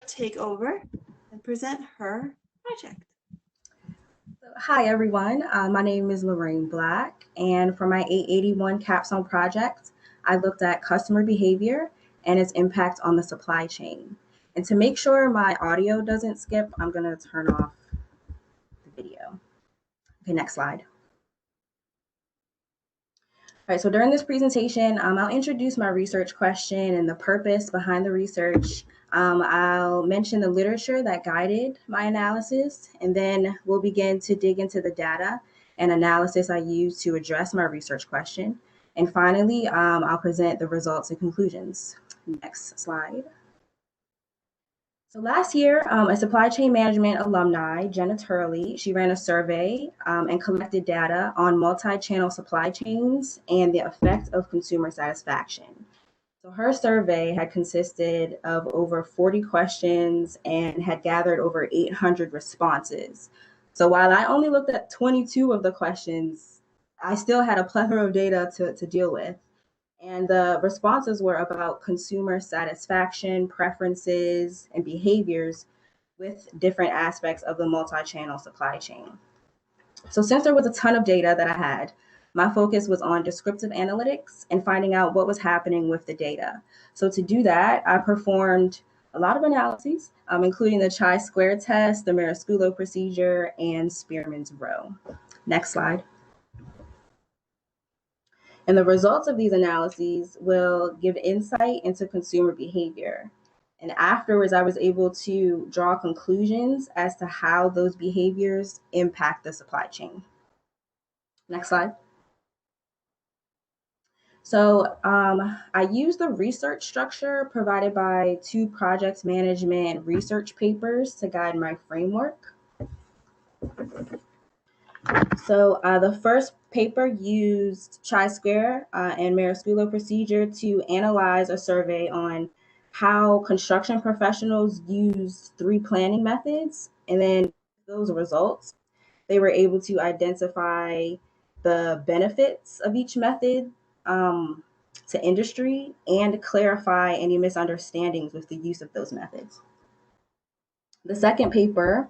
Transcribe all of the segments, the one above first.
take over and present her project. Hi, everyone. My name is Lorraine Black, and for my 881 capstone project, I looked at customer behavior and its impact on the supply chain. And to make sure my audio doesn't skip, I'm going to turn off the video. Okay, next slide. All right, so during this presentation, I'll introduce my research question and the purpose behind the research. I'll mention the literature that guided my analysis, and then we'll begin to dig into the data and analysis I used to address my research question. And finally, I'll present the results and conclusions. Next slide. So last year, a supply chain management alumni, Jenna Turley, she ran a survey and collected data on multi-channel supply chains and the effect of consumer satisfaction. So her survey had consisted of over 40 questions and had gathered over 800 responses. So while I only looked at 22 of the questions, I still had a plethora of data to deal with. And the responses were about consumer satisfaction, preferences, and behaviors with different aspects of the multi-channel supply chain. So since there was a ton of data that I had, my focus was on descriptive analytics and finding out what was happening with the data. So to do that, I performed a lot of analyses, including the chi-square test, the Marasculo procedure, and Spearman's row. Next slide. And the results of these analyses will give insight into consumer behavior. And afterwards, I was able to draw conclusions as to how those behaviors impact the supply chain. Next slide. So I used the research structure provided by two project management research papers to guide my framework. So the first paper used chi-square and Marasculo procedure to analyze a survey on how construction professionals use 3 planning methods. And then those results, they were able to identify the benefits of each method to industry and clarify any misunderstandings with the use of those methods. The second paper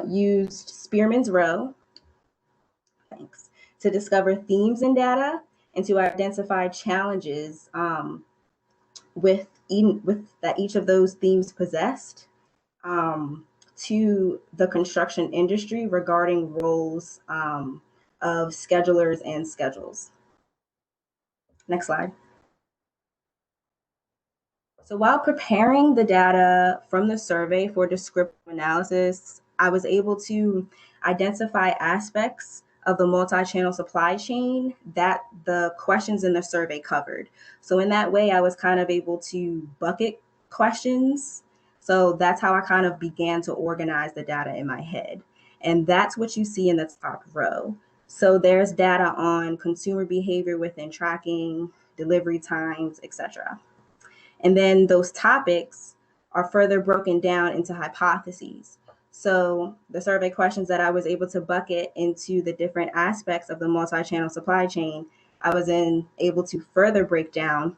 used Spearman's row, to discover themes in data and to identify challenges with that each of those themes possessed to the construction industry regarding roles of schedulers and schedules. Next slide. So while preparing the data from the survey for descriptive analysis, I was able to identify aspects of the multi-channel supply chain that the questions in the survey covered. So in that way, I was kind of able to bucket questions. So that's how I kind of began to organize the data in my head. And that's what you see in the top row. So there's data on consumer behavior within tracking, delivery times, etc. And then those topics are further broken down into hypotheses. So the survey questions that I was able to bucket into the different aspects of the multi-channel supply chain, I was then able to further break down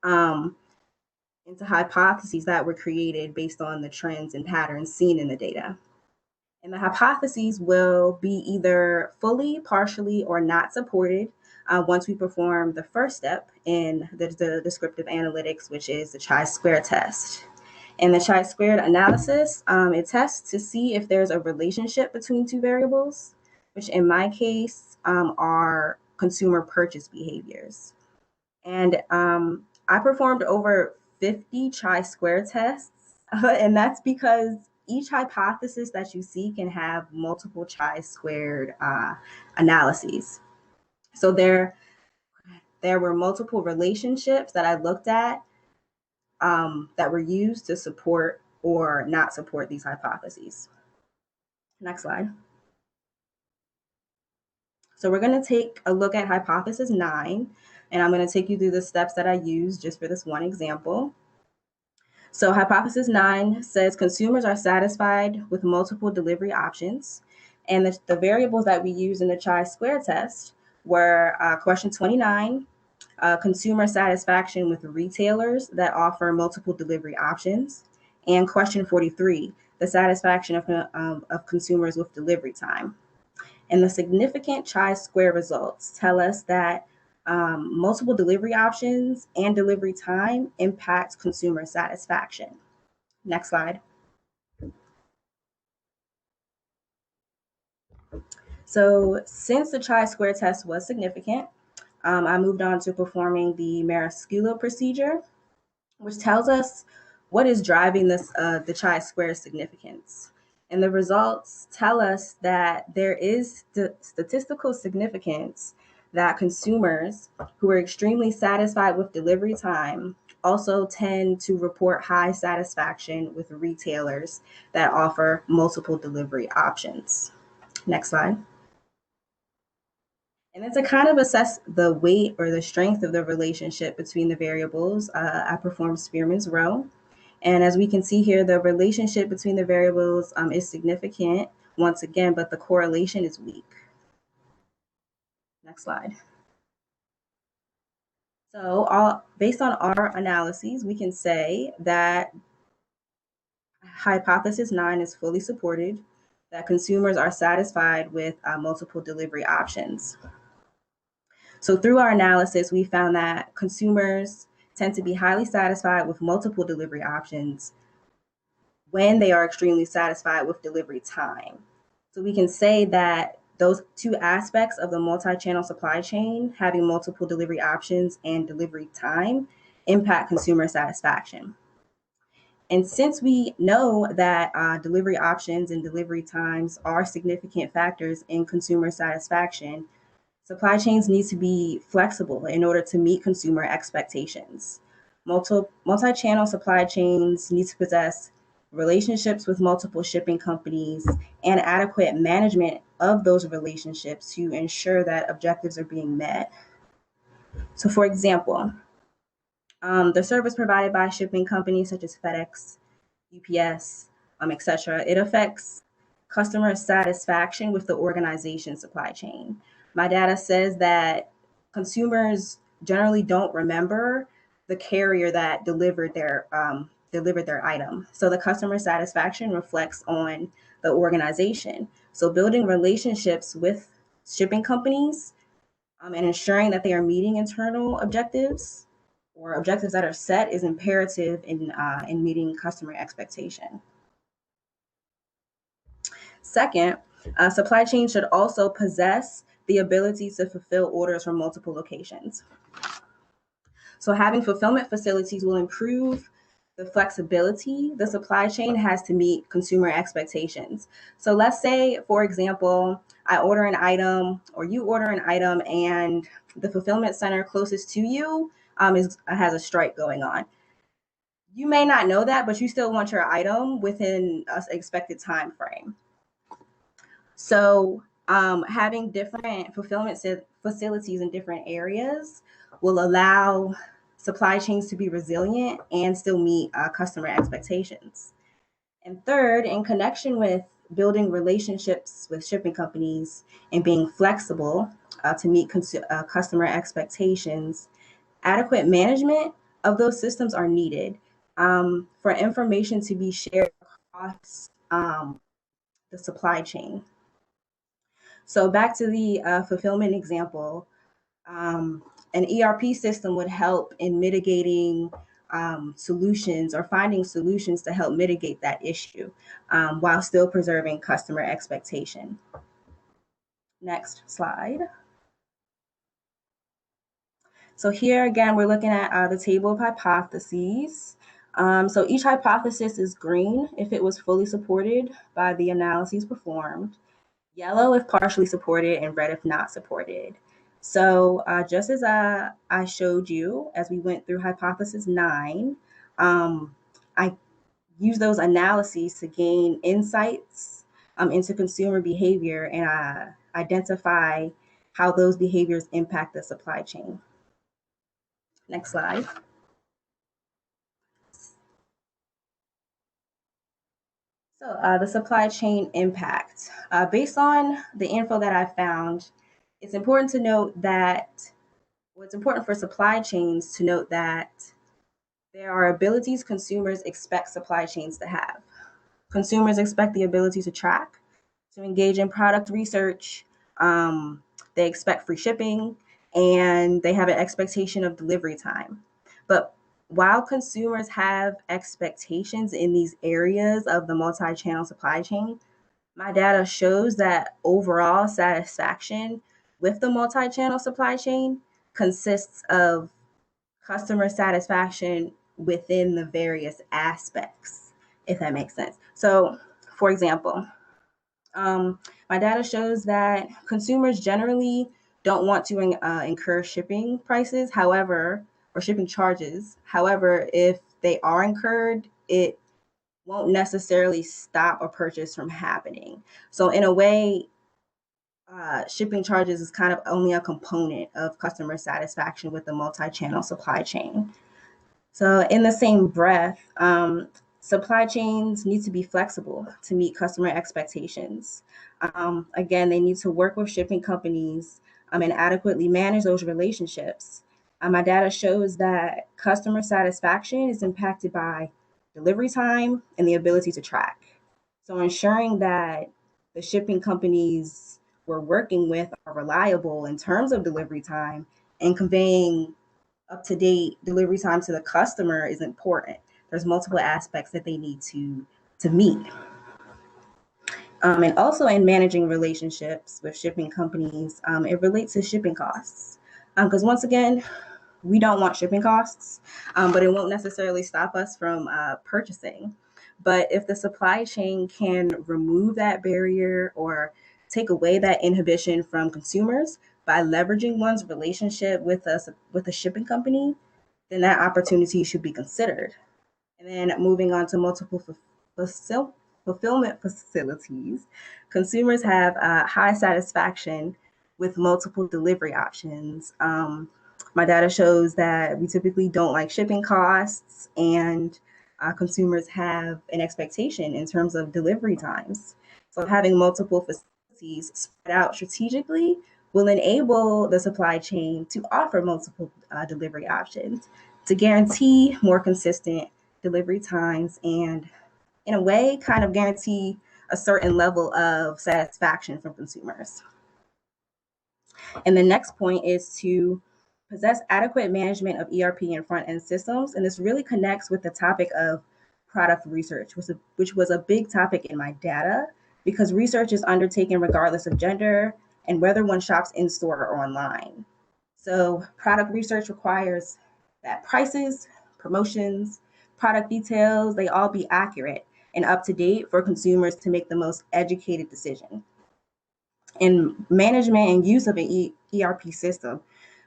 into hypotheses that were created based on the trends and patterns seen in the data. And the hypotheses will be either fully, partially, or not supported once we perform the first step in the descriptive analytics, which is the chi-square test. In the chi-squared analysis, it tests to see if there's a relationship between two variables, which in my case are consumer purchase behaviors. And I performed over 50 chi-square tests, and that's because each hypothesis that you see can have multiple chi-squared analyses. So there were multiple relationships that I looked at that were used to support or not support these hypotheses. Next slide. So we're going to take a look at hypothesis 9, and I'm going to take you through the steps that I used just for this one example. So hypothesis 9 says consumers are satisfied with multiple delivery options, and the variables that we used in the chi-square test were question 29, consumer satisfaction with retailers that offer multiple delivery options, And question 43, the satisfaction of consumers with delivery time. And the significant chi-square results tell us that multiple delivery options and delivery time impact consumer satisfaction. Next slide. So since the chi-square test was significant, I moved on to performing the Marasculo procedure, which tells us what is driving the chi-square significance. And the results tell us that there is statistical significance that consumers who are extremely satisfied with delivery time also tend to report high satisfaction with retailers that offer multiple delivery options. Next slide. And then to kind of assess the weight or the strength of the relationship between the variables, I performed Spearman's row. And as we can see here, the relationship between the variables is significant once again, but the correlation is weak. Next slide. So based on our analyses, we can say that hypothesis 9 is fully supported, that consumers are satisfied with multiple delivery options. So through our analysis, we found that consumers tend to be highly satisfied with multiple delivery options when they are extremely satisfied with delivery time. So we can say that those two aspects of the multi-channel supply chain, having multiple delivery options and delivery time, impact consumer satisfaction. And since we know that delivery options and delivery times are significant factors in consumer satisfaction, supply chains need to be flexible in order to meet consumer expectations. Multi-channel supply chains need to possess relationships with multiple shipping companies and adequate management of those relationships to ensure that objectives are being met. So for example, the service provided by shipping companies such as FedEx, UPS, etc., it affects customer satisfaction with the organization supply chain. My data says that consumers generally don't remember the carrier that delivered their item. So the customer satisfaction reflects on the organization. So building relationships with shipping companies and ensuring that they are meeting internal objectives or objectives that are set is imperative in meeting customer expectation. Second, supply chain should also possess the ability to fulfill orders from multiple locations. So having fulfillment facilities will improve the flexibility the supply chain has to meet consumer expectations. So let's say, for example, I order an item or you order an item and the fulfillment center closest to you has a strike going on. You may not know that, but you still want your item within an expected time frame. So having different fulfillment facilities in different areas will allow supply chains to be resilient and still meet customer expectations. And third, in connection with building relationships with shipping companies and being flexible to meet customer expectations, adequate management of those systems are needed for information to be shared across the supply chain. So back to the fulfillment example, an ERP system would help in mitigating solutions or finding solutions to help mitigate that issue while still preserving customer expectation. Next slide. So here again, we're looking at the table of hypotheses. So each hypothesis is green if it was fully supported by the analyses performed, yellow if partially supported, and red if not supported. So just as I showed you as we went through hypothesis 9, I used those analyses to gain insights into consumer behavior and identify how those behaviors impact the supply chain. Next slide. So the supply chain impact. Based on the info that I found, it's important to note that it's important for supply chains to note that There are abilities consumers expect supply chains to have. Consumers expect the ability to track, to engage in product research. They expect free shipping, and they have an expectation of delivery time. But while consumers have expectations in these areas of the multi channel supply chain, my data shows that overall satisfaction with the multi channel supply chain consists of customer satisfaction within the various aspects, if that makes sense. So, for example, um, my data shows that consumers generally don't want to incur shipping prices, however, or shipping charges. However, if they are incurred, it won't necessarily stop a purchase from happening. So, in a way, shipping charges is kind of only a component of customer satisfaction with the multi channel supply chain. So, in the same breath, supply chains need to be flexible to meet customer expectations. Again, they need to work with shipping companies and adequately manage those relationships. My data shows that customer satisfaction is impacted by delivery time and the ability to track. So, ensuring that the shipping companies we're working with are reliable in terms of delivery time and conveying up to date delivery time to the customer is important. There's multiple aspects that they need to meet. And also in managing relationships with shipping companies, it relates to shipping costs. Because once again, we don't want shipping costs, but it won't necessarily stop us from purchasing. But if the supply chain can remove that barrier or take away that inhibition from consumers by leveraging one's relationship with a shipping company, then that opportunity should be considered. And then moving on to multiple fulfillment facilities, consumers have high satisfaction with multiple delivery options. My data shows that we typically don't like shipping costs, and consumers have an expectation in terms of delivery times. So, having multiple facilities spread out strategically will enable the supply chain to offer multiple delivery options to guarantee more consistent delivery times and, in a way, kind of guarantee a certain level of satisfaction from consumers. And the next point is to possess adequate management of ERP and front end systems. And this really connects with the topic of product research, which was a big topic in my data because research is undertaken regardless of gender and whether one shops in store or online. So, product research requires that prices, promotions, product details, they all be accurate and up to date for consumers to make the most educated decision. And management and use of an ERP system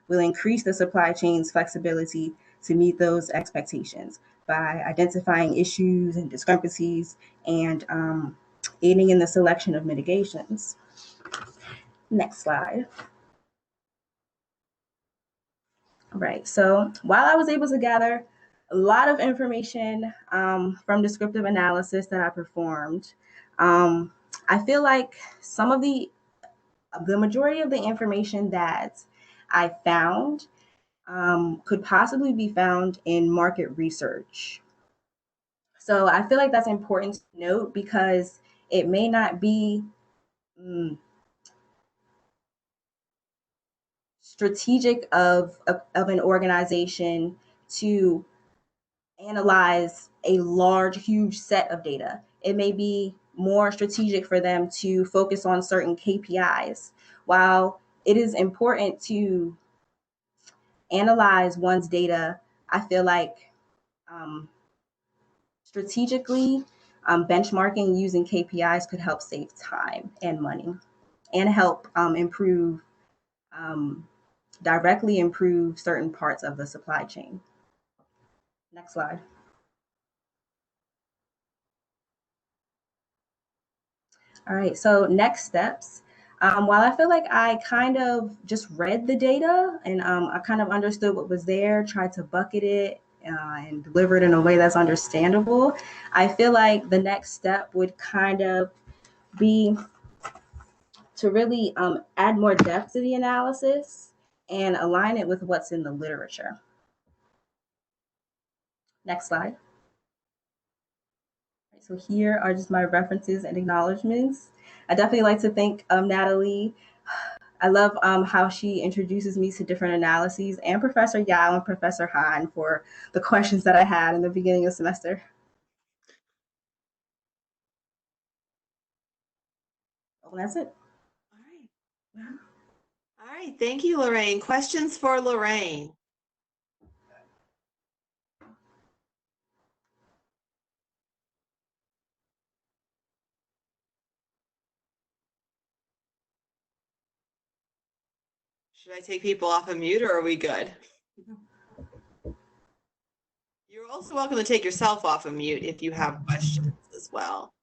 will increase the supply chain's flexibility to meet those expectations by identifying issues and discrepancies and aiding in the selection of mitigations. Next slide. All right, so while I was able to gather a lot of information from descriptive analysis that I performed, I feel like some of the majority of the information that I found could possibly be found in market research. So I feel like that's important to note because it may not be strategic of an organization to analyze a large, huge set of data. It may be more strategic for them to focus on certain KPIs. While it is important to analyze one's data, I feel like um, strategically benchmarking using KPIs could help save time and money and help um, directly improve certain parts of the supply chain. Next slide. All right, so next steps. While I feel like I kind of just read the data and I kind of understood what was there, tried to bucket it and deliver it in a way that's understandable, I feel like the next step would kind of be to really add more depth to the analysis and align it with what's in the literature. Next slide. So here are just my references and acknowledgments. I definitely like to thank Natalie. I love how she introduces me to different analyses, and Professor Yao and Professor Han for the questions that I had in the beginning of the semester. And that's it. All right. All right. Thank you, Lorraine. Questions for Lorraine? Should I take people off of mute, or are we good? You're also welcome to take yourself off of mute if you have questions as well.